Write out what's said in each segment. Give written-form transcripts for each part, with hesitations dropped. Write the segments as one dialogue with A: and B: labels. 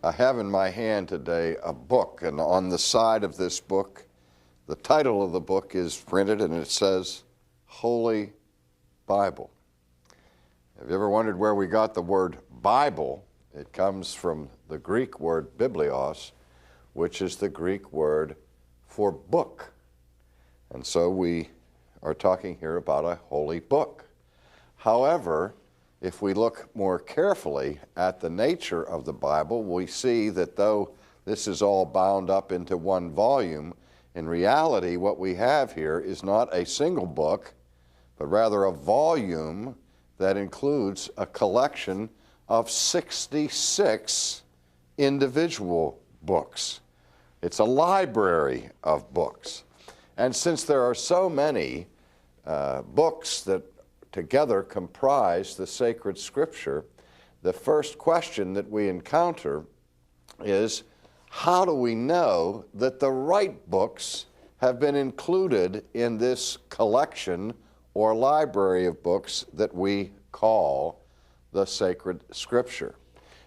A: I have in my hand today a book, and on the side of this book, the title of the book is printed, and it says, Holy Bible. Have you ever wondered where we got the word Bible? It comes from the Greek word biblios, which is the Greek word for book. And so we are talking here about a holy book. However, if we look more carefully at the nature of the Bible, we see that though this is all bound up into one volume, in reality what we have here is not a single book, but rather a volume that includes a collection of 66 individual books. It's a library of books. And since there are so many books that together comprise the sacred scripture, the first question that we encounter is, how do we know that the right books have been included in this collection or library of books that we call the sacred scripture?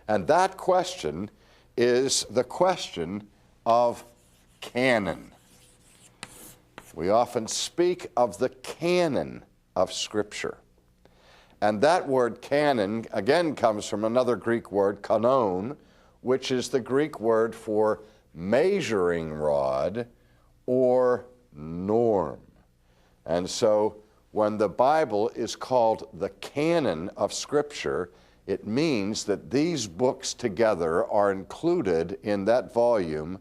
A: And that question is the question of canon. We often speak of the canon of Scripture. And that word canon, again, comes from another Greek word, canon, which is the Greek word for measuring rod or norm. And so when the Bible is called the canon of Scripture, it means that these books together are included in that volume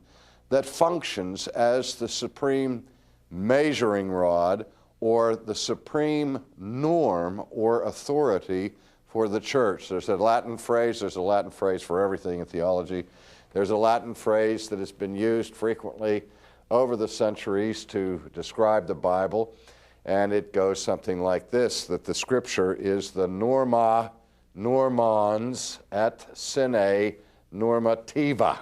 A: that functions as the supreme measuring rod or the supreme norm or authority for the church. There's a Latin phrase for everything in theology. There's a Latin phrase that has been used frequently over the centuries to describe the Bible, and it goes something like this, that the scripture is the norma normans et sine normativa.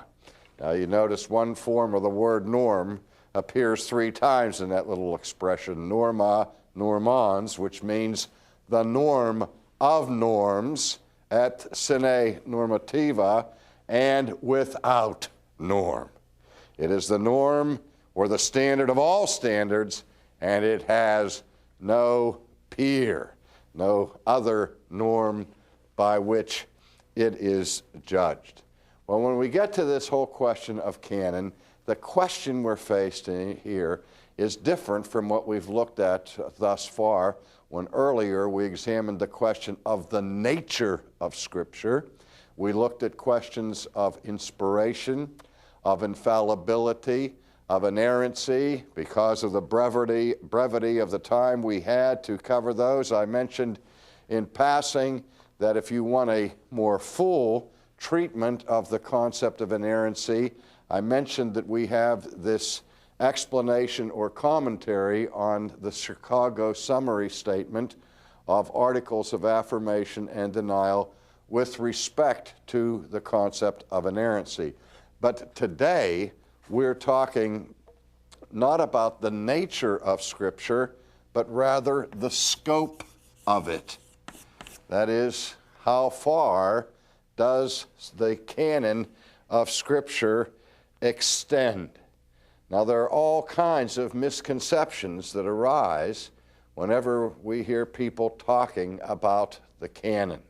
A: Now you notice one form of the word norm appears 3 times in that little expression, norma normans, which means the norm of norms, et sine normativa, and without norm. It is the norm or the standard of all standards, and it has no peer, no other norm by which it is judged. Well, when we get to this whole question of canon, the question we're faced in here is different from what we've looked at thus far, when earlier we examined the question of the nature of Scripture. We looked at questions of inspiration, of infallibility, of inerrancy. Because of the brevity of the time we had to cover those, I mentioned in passing that if you want a more full treatment of the concept of inerrancy, I mentioned that we have this explanation or commentary on the Chicago summary statement of articles of affirmation and denial with respect to the concept of inerrancy. But today we're talking not about the nature of Scripture, but rather the scope of it. That is, how far does the canon of Scripture extend? Now, there are all kinds of misconceptions that arise whenever we hear people talking about the canon.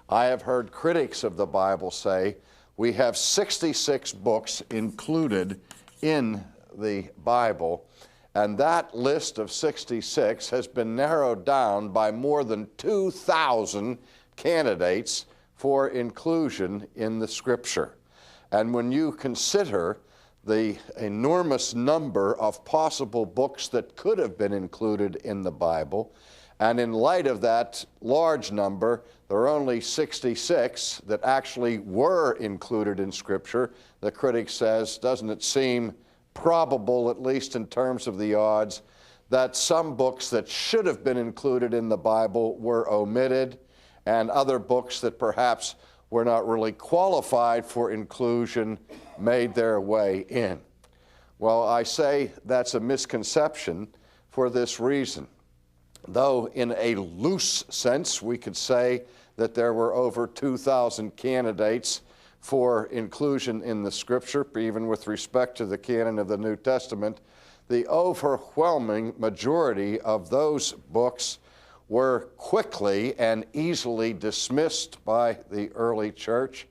A: I have heard critics of the Bible say we have 66 books included in the Bible, and that list of 66 has been narrowed down by more than 2,000 candidates for inclusion in the Scripture. And when you consider the enormous number of possible books that could have been included in the Bible, and in light of that large number, there are only 66 that actually were included in Scripture, the critic says, doesn't it seem probable, at least in terms of the odds, that some books that should have been included in the Bible were omitted, and other books that perhaps were not really qualified for inclusion made their way in? Well, I say that's a misconception for this reason. Though in a loose sense we could say that there were over 2,000 candidates for inclusion in the Scripture, even with respect to the canon of the New Testament, the overwhelming majority of those books were quickly and easily dismissed by the early church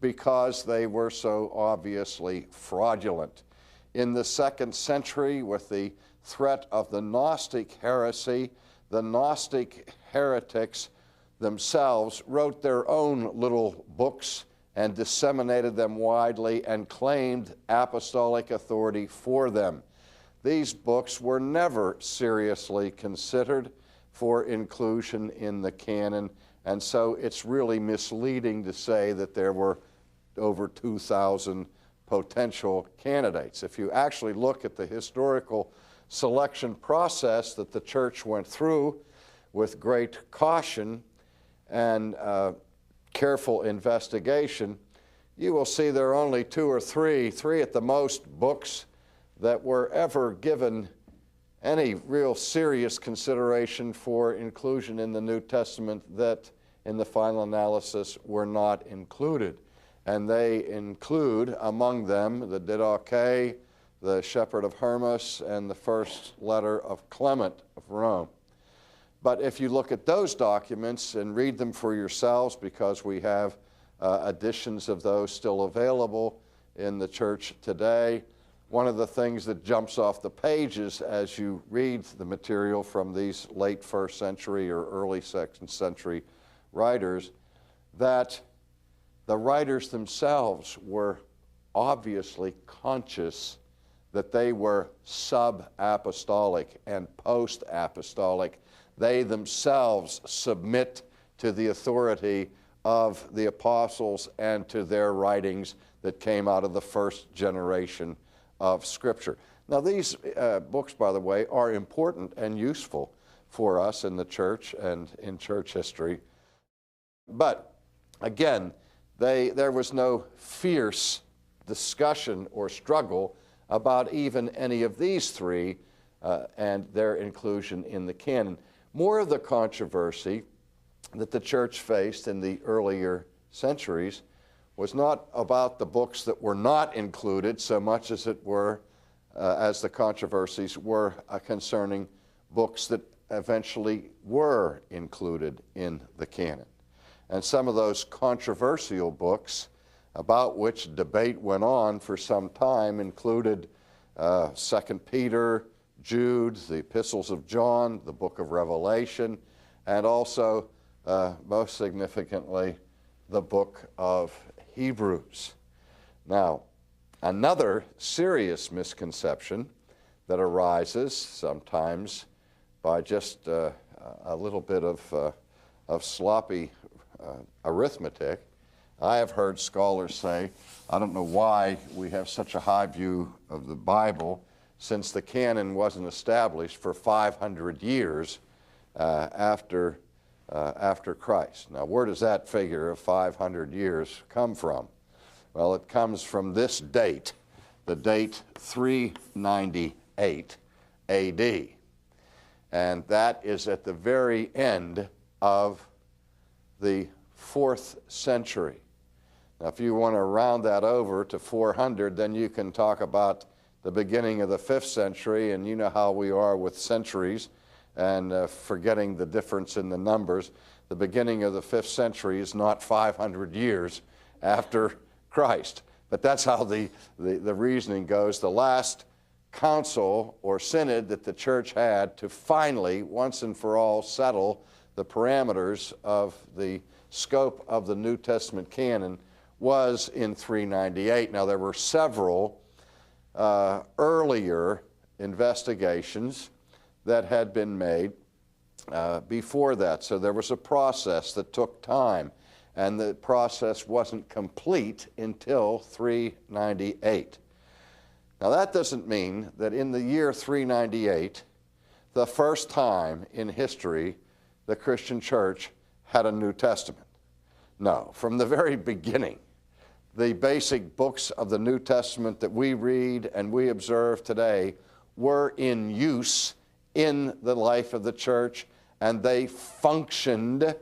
A: because they were so obviously fraudulent. In the 2nd century, with the threat of the Gnostic heresy, the Gnostic heretics themselves wrote their own little books and disseminated them widely and claimed apostolic authority for them. These books were never seriously considered for inclusion in the canon, and so it's really misleading to say that there were over 2,000 potential candidates. If you actually look at the historical selection process that the church went through with great caution and careful investigation, you will see there are only three at the most, books that were ever given any real serious consideration for inclusion in the New Testament that in the final analysis were not included. And they include among them the Didache, the Shepherd of Hermas, and the first letter of Clement of Rome. But if you look at those documents and read them for yourselves, because we have editions of those still available in the church today, one of the things that jumps off the pages as you read the material from these late 1st century or early 2nd century writers, that the writers themselves were obviously conscious that they were sub-apostolic and post-apostolic. They themselves submit to the authority of the apostles and to their writings that came out of the first generation of Scripture. Now, these books, by the way, are important and useful for us in the church and in church history. But again, there was no fierce discussion or struggle about even any of these three and their inclusion in the canon. More of the controversy that the church faced in the earlier centuries was not about the books that were not included so much as it were, as the controversies were concerning books that eventually were included in the canon. And some of those controversial books about which debate went on for some time included 2 Peter, Jude, the epistles of John, the book of Revelation, and also, most significantly, the book of Hebrews. Now, another serious misconception that arises sometimes by just a little bit of sloppy arithmetic. I have heard scholars say, I don't know why we have such a high view of the Bible, since the canon wasn't established for 500 years after Christ. Now, where does that figure of 500 years come from? Well, it comes from this date, the date 398 AD. And that is at the very end of the 4th century. Now, if you want to round that over to 400, then you can talk about the beginning of the 5th century, and you know how we are with centuries and forgetting the difference in the numbers. The beginning of the 5th century is not 500 years after Christ. But that's how the reasoning goes. The last council or synod that the church had to finally, once and for all, settle the parameters of the scope of the New Testament canon was in 398. Now, there were several earlier investigations that had been made before that. So there was a process that took time, and the process wasn't complete until 398. Now, that doesn't mean that in the year 398, the first time in history the Christian church had a New Testament. No, from the very beginning, the basic books of the New Testament that we read and we observe today were in use in the life of the church, and they functioned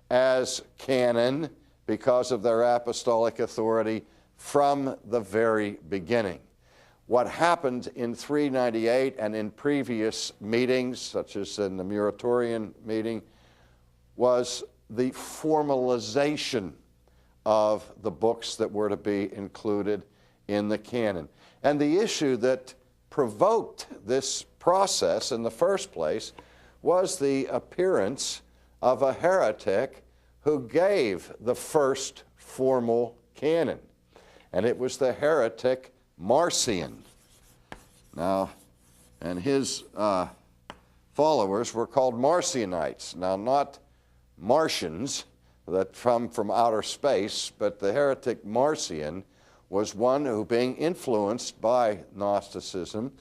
A: as canon because of their apostolic authority from the very beginning. What happened in 398 and in previous meetings, such as in the Muratorian meeting, was the formalization of the books that were to be included in the canon. And the issue that provoked this process in the first place was the appearance of a heretic who gave the first formal canon. And it was the heretic Marcion. Now, and his followers were called Marcionites. Now, not Martians that come from outer space, but the heretic Marcion was one who, being influenced by Gnosticism,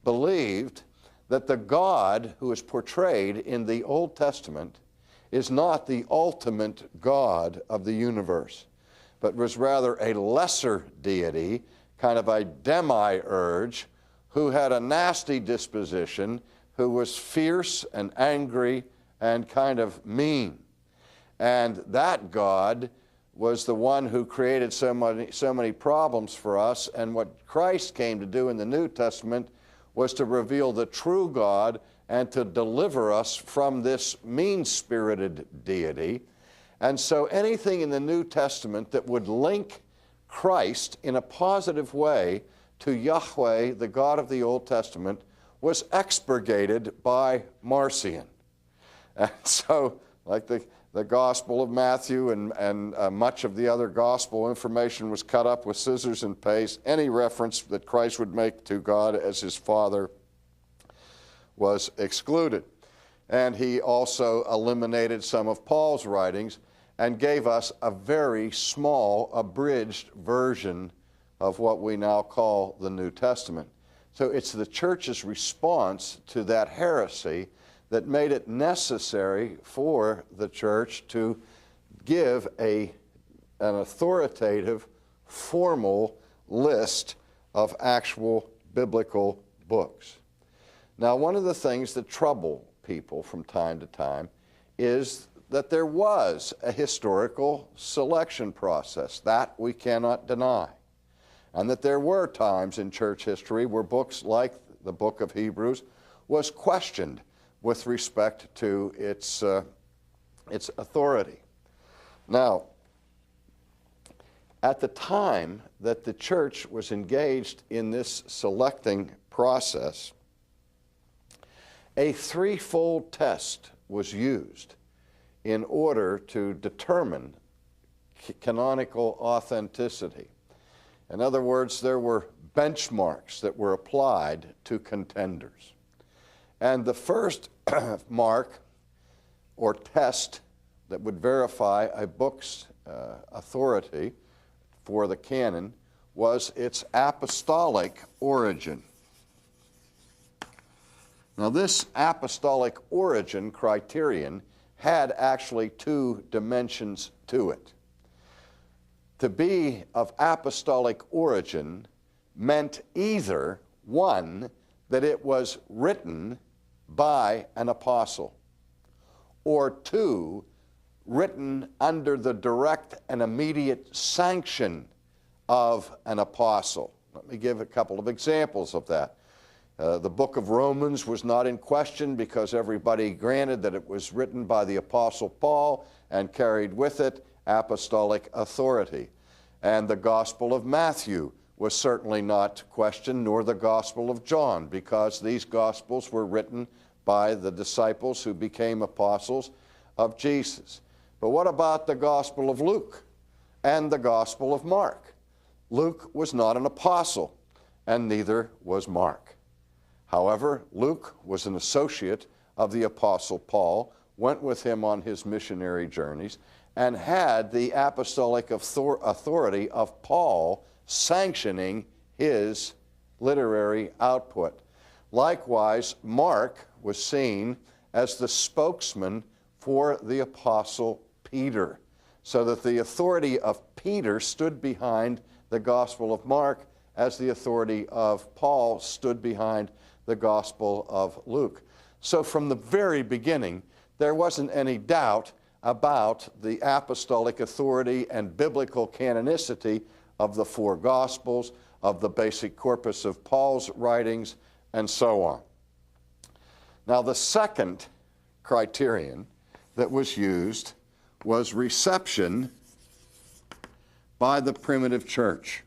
A: believed that the God who is portrayed in the Old Testament is not the ultimate God of the universe, but was rather a lesser deity, kind of a demiurge, who had a nasty disposition, who was fierce and angry and kind of mean. And that God was the one who created so many problems for us, and what Christ came to do in the New Testament was to reveal the true God and to deliver us from this mean-spirited deity. And so anything in the New Testament that would link Christ in a positive way to Yahweh, the God of the Old Testament, was expurgated by Marcion. And so, like the Gospel of Matthew and much of the other gospel information was cut up with scissors and paste. Any reference that Christ would make to God as his Father was excluded. And he also eliminated some of Paul's writings and gave us a very small, abridged version of what we now call the New Testament. So it's the church's response to that heresy that made it necessary for the church to give an authoritative, formal list of actual biblical books. Now, one of the things that trouble people from time to time is that there was a historical selection process. That we cannot deny. And that there were times in church history where books like the book of Hebrews was questioned with respect to its authority. Now, at the time that the church was engaged in this selecting process, a threefold test was used in order to determine canonical authenticity. In other words, there were benchmarks that were applied to contenders. And the first mark or test that would verify a book's authority for the canon was its apostolic origin. Now, this apostolic origin criterion had actually two dimensions to it. To be of apostolic origin meant either, one, that it was written by an apostle, or two, written under the direct and immediate sanction of an apostle. Let me give a couple of examples of that. The book of Romans was not in question because everybody granted that it was written by the Apostle Paul and carried with it apostolic authority. And the Gospel of Matthew was certainly not questioned, nor the Gospel of John, because these Gospels were written by the disciples who became apostles of Jesus. But what about the Gospel of Luke and the Gospel of Mark? Luke was not an apostle, and neither was Mark. However, Luke was an associate of the Apostle Paul, went with him on his missionary journeys, and had the apostolic authority of Paul sanctioning his literary output. Likewise, Mark was seen as the spokesman for the Apostle Peter, so that the authority of Peter stood behind the Gospel of Mark as the authority of Paul stood behind the Gospel of Luke. So from the very beginning, there wasn't any doubt about the apostolic authority and biblical canonicity of the four Gospels, of the basic corpus of Paul's writings, and so on. Now, the second criterion that was used was reception by the primitive church.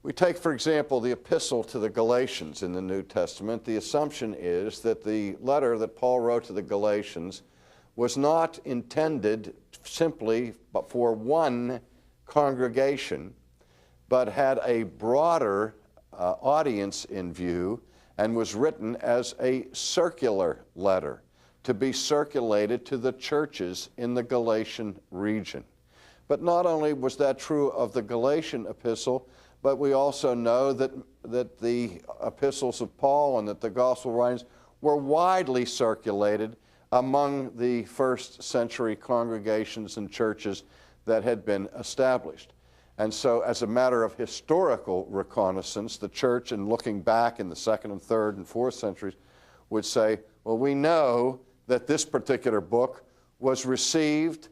A: We take, for example, the epistle to the Galatians in the New Testament. The assumption is that the letter that Paul wrote to the Galatians was not intended simply for one congregation, but had a broader audience in view and was written as a circular letter to be circulated to the churches in the Galatian region. But not only was that true of the Galatian epistle, but we also know that the epistles of Paul and that the gospel writings were widely circulated among the first century congregations and churches that had been established. And so, as a matter of historical reconnaissance, the church, in looking back in the second and third and fourth centuries, would say, well, we know that this particular book was received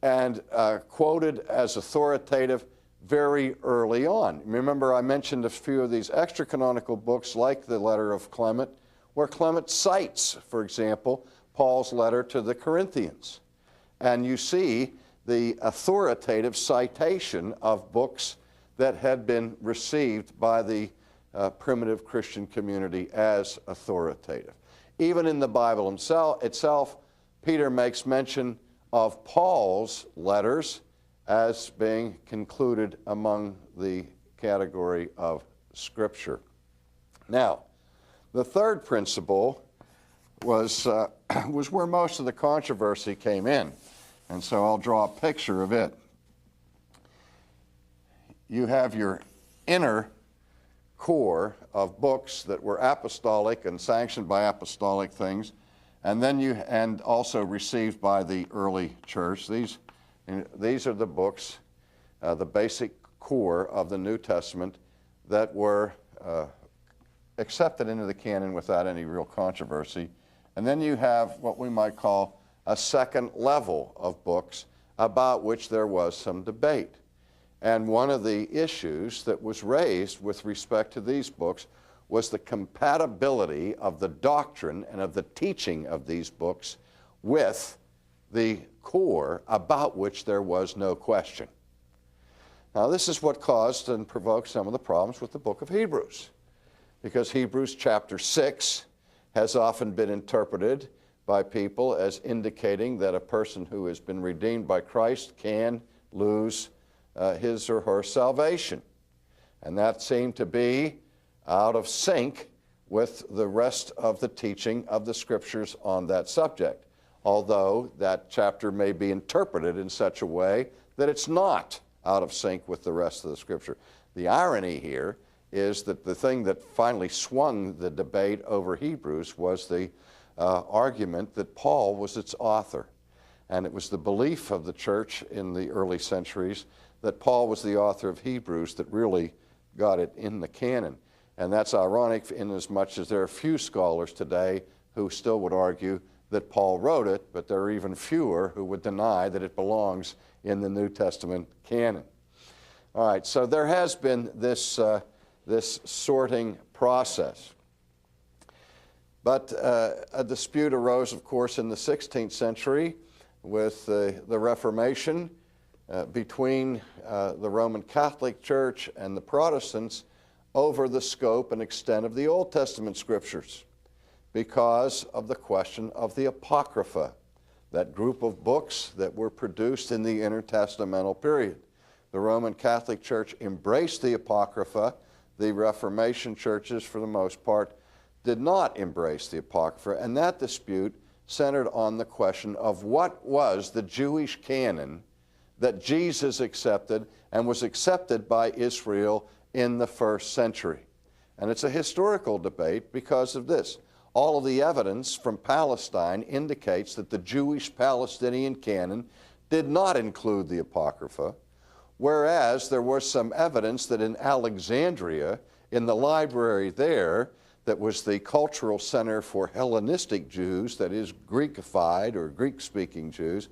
A: and quoted as authoritative very early on. Remember, I mentioned a few of these extra canonical books, like the letter of Clement, where Clement cites, for example, Paul's letter to the Corinthians. And you see the authoritative citation of books that had been received by the primitive Christian community as authoritative. Even in the Bible itself, Peter makes mention of Paul's letters as being concluded among the category of Scripture. Now, the third principle was where most of the controversy came in, and so I'll draw a picture of it. You have your inner core of books that were apostolic and sanctioned by apostolic things, and then also received by the early church. These are the books, the basic core of the New Testament that were accepted into the canon without any real controversy. And then you have what we might call a second level of books about which there was some debate. And one of the issues that was raised with respect to these books was the compatibility of the doctrine and of the teaching of these books with the core about which there was no question. Now, this is what caused and provoked some of the problems with the book of Hebrews, because Hebrews chapter 6 has often been interpreted by people as indicating that a person who has been redeemed by Christ can lose his or her salvation. And that seemed to be out of sync with the rest of the teaching of the Scriptures on that subject, although that chapter may be interpreted in such a way that it's not out of sync with the rest of the Scripture. The irony here is that the thing that finally swung the debate over Hebrews was the argument that Paul was its author. And it was the belief of the church in the early centuries that Paul was the author of Hebrews that really got it in the canon. And that's ironic in as much as there are few scholars today who still would argue that Paul wrote it, but there are even fewer who would deny that it belongs in the New Testament canon. All right, so there has been this sorting process. But a dispute arose, of course, in the 16th century with the Reformation between the Roman Catholic Church and the Protestants over the scope and extent of the Old Testament Scriptures because of the question of the Apocrypha, that group of books that were produced in the intertestamental period. The Roman Catholic Church embraced the Apocrypha. The Reformation churches, for the most part, did not embrace the Apocrypha, and that dispute centered on the question of what was the Jewish canon that Jesus accepted and was accepted by Israel in the first century. And it's a historical debate because of this. All of the evidence from Palestine indicates that the Jewish Palestinian canon did not include the Apocrypha, whereas there was some evidence that in Alexandria, in the library there, that was the cultural center for Hellenistic Jews, that is Greekified or Greek-speaking Jews,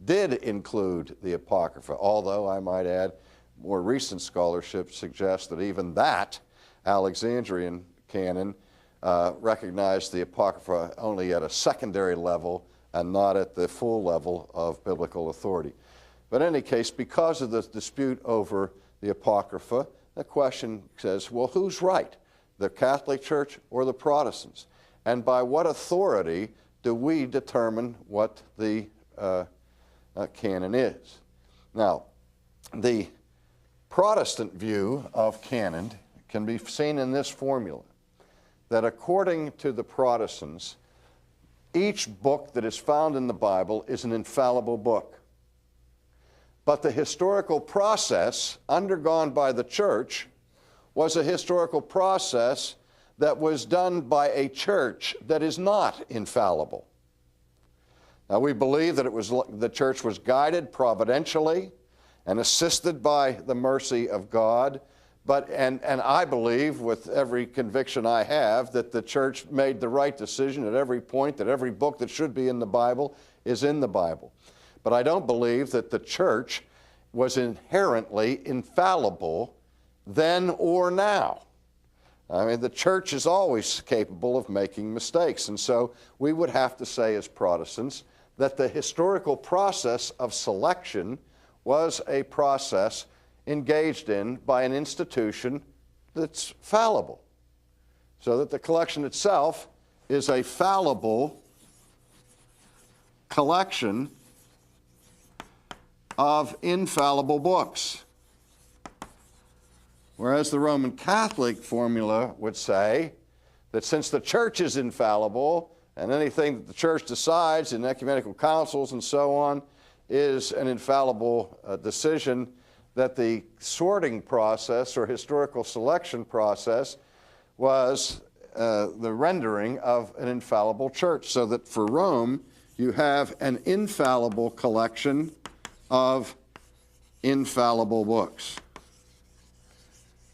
A: did include the Apocrypha, although I might add more recent scholarship suggests that even that Alexandrian canon recognized the Apocrypha only at a secondary level and not at the full level of biblical authority. But in any case, because of this dispute over the Apocrypha, the question says, well, who's right, the Catholic Church or the Protestants? And by what authority do we determine what the canon is? Now, the Protestant view of canon can be seen in this formula, that according to the Protestants, each book that is found in the Bible is an infallible book. But the historical process undergone by the church was a historical process that was done by a church that is not infallible. Now, we believe that the church was guided providentially and assisted by the mercy of God, and I believe with every conviction I have that the church made the right decision at every point, that every book that should be in the Bible is in the Bible. But I don't believe that the church was inherently infallible then or now. I mean, the church is always capable of making mistakes, and so we would have to say as Protestants that the historical process of selection was a process engaged in by an institution that's fallible, so that the collection itself is a fallible collection of infallible books. Whereas the Roman Catholic formula would say that since the church is infallible, and anything that the church decides in ecumenical councils and so on is an infallible decision, that the sorting process or historical selection process was the rendering of an infallible church, so that for Rome you have an infallible collection of infallible books.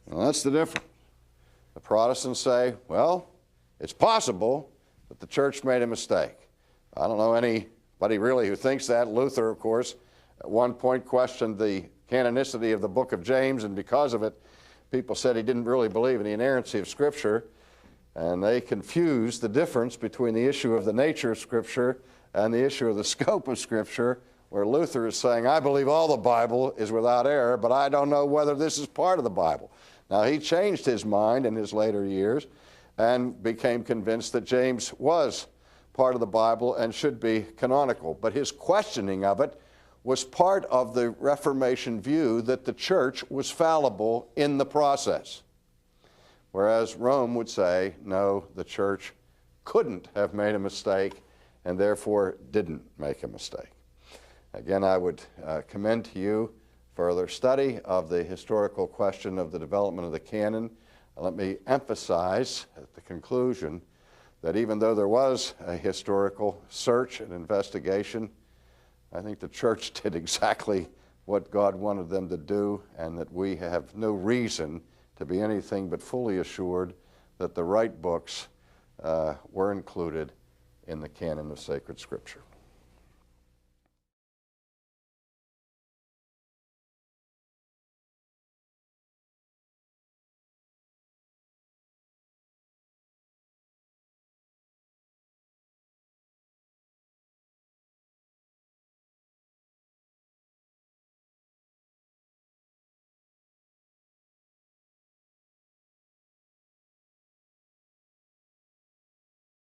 A: Well, that's the difference. The Protestants say, well, it's possible that the church made a mistake. I don't know anybody really who thinks that. Luther, of course, at one point questioned the canonicity of the book of James, and because of it, people said he didn't really believe in the inerrancy of Scripture, and they confused the difference between the issue of the nature of Scripture and the issue of the scope of Scripture, where Luther is saying, I believe all the Bible is without error, but I don't know whether this is part of the Bible. Now, he changed his mind in his later years and became convinced that James was part of the Bible and should be canonical. But his questioning of it was part of the Reformation view that the church was fallible in the process. Whereas Rome would say, no, the church couldn't have made a mistake and therefore didn't make a mistake. Again, I would commend to you further study of the historical question of the development of the canon. Let me emphasize at the conclusion that even though there was a historical search and investigation, I think the church did exactly what God wanted them to do, and that we have no reason to be anything but fully assured that the right books were included in the canon of sacred Scripture.